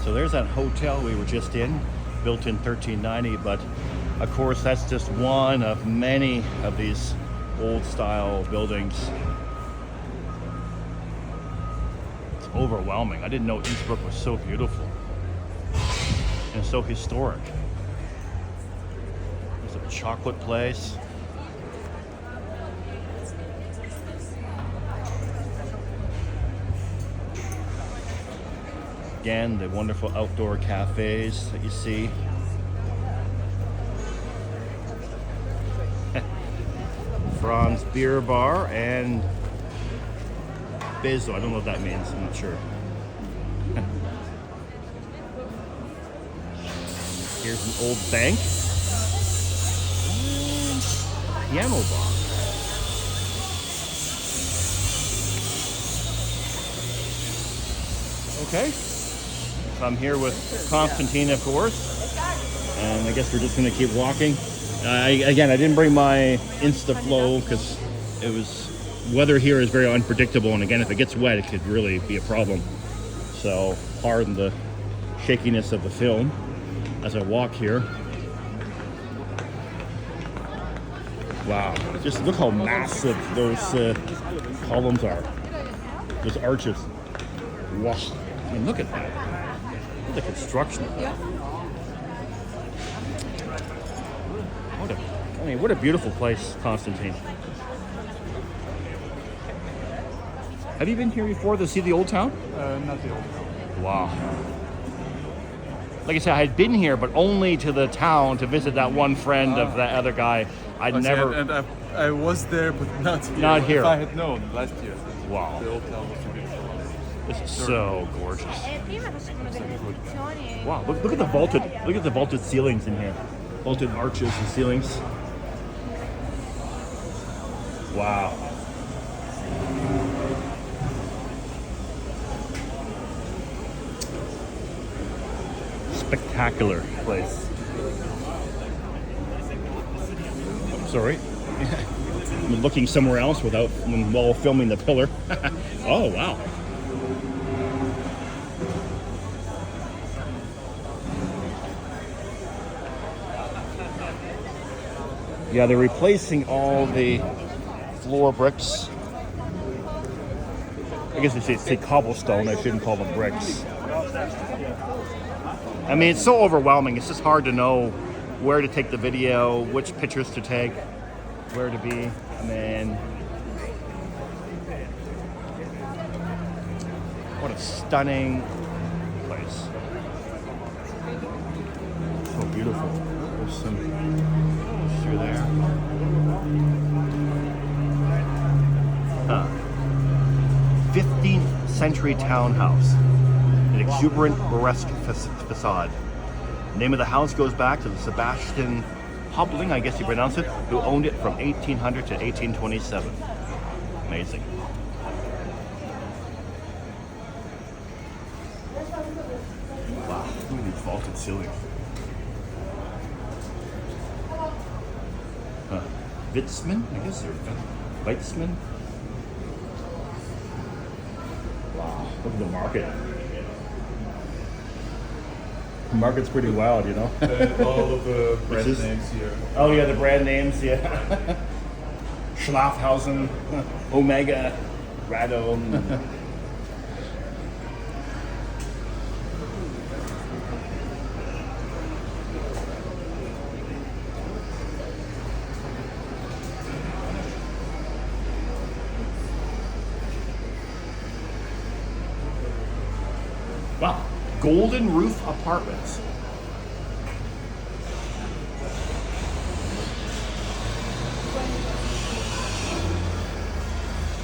So there's that hotel we were just in, built in 1390, but of course that's just one of many of these old style buildings. It's overwhelming. I didn't know Innsbruck was so beautiful and so historic. There's a chocolate place. Again, the wonderful outdoor cafes that you see. Franz Beer Bar and Bezo. I don't know what that means. I'm not sure. Here's an old bank. And piano bar. Okay. So I'm here with Constantine, of course, and I guess we're just going to keep walking. Again, I didn't bring my InstaFlow because it was weather here is very unpredictable, and again, if it gets wet, it could really be a problem. So pardon the shakiness of the film as I walk here. Wow, just look how massive those columns are, those arches. Wow, I mean, look at that. The construction of that. What a beautiful place, Constantine. Have you been here before to see the Old Town? Not the Old Town. Wow. Like I said, I had been here, but only to the town to visit that one friend of that other guy. I'd never. And I was there, but not here. Not here. If I had known last year. Wow. The Old Town was too beautiful. This is so gorgeous. Wow, look at the vaulted ceilings in here. Vaulted arches and ceilings. Wow. Spectacular place. I'm sorry. I'm looking somewhere else while filming the pillar. Oh, wow. Yeah, they're replacing all the floor bricks. I guess they say cobblestone. I shouldn't call them bricks. I mean, it's so overwhelming. It's just hard to know where to take the video, which pictures to take, where to be. And then, what a stunning place. So beautiful. There's some through there. 15th century townhouse. An exuberant baroque facade. The name of the house goes back to the Sebastian Hobling, I guess you pronounce it, who owned it from 1800 to 1827. Amazing. Wow, look at these vaulted ceilings. Witzman, I guess, or Weitzman. Wow, look at the market. The market's pretty wild, you know. All of the brand names here. Oh yeah, the brand names, yeah. Schlafhausen, Omega, Radom. Wow, golden roof apartments.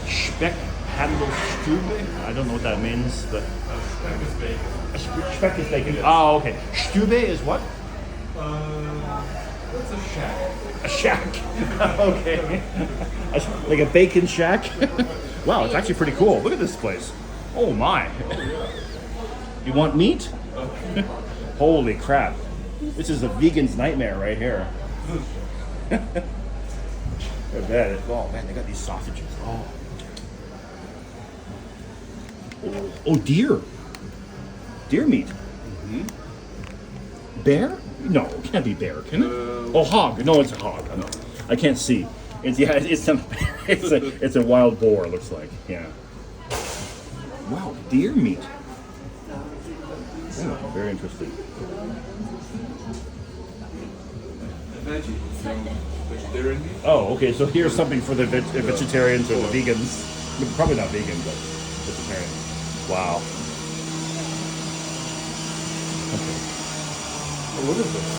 Speckhandelstube? I don't know what that means, but... Speck is bacon. Speck is bacon. Oh, okay. Stube is what? That's a shack. A shack. Okay. Like a bacon shack? Wow, it's actually pretty cool. Look at this place. Oh my. You want meat? Holy crap. This is a vegan's nightmare right here. I bet. Oh man, they got these sausages. Oh, deer. Deer meat. Bear? No, it can't be bear, can it? Oh, hog. No, it's a hog. No, I can't see. It's it's a wild boar. It looks like. Yeah. Wow, deer meat. Oh, very interesting. Vegetarian meat? Oh, okay. So here's something for the vegetarians or the vegans. Probably not vegan, but vegetarian. Wow. Okay. Oh, what is this?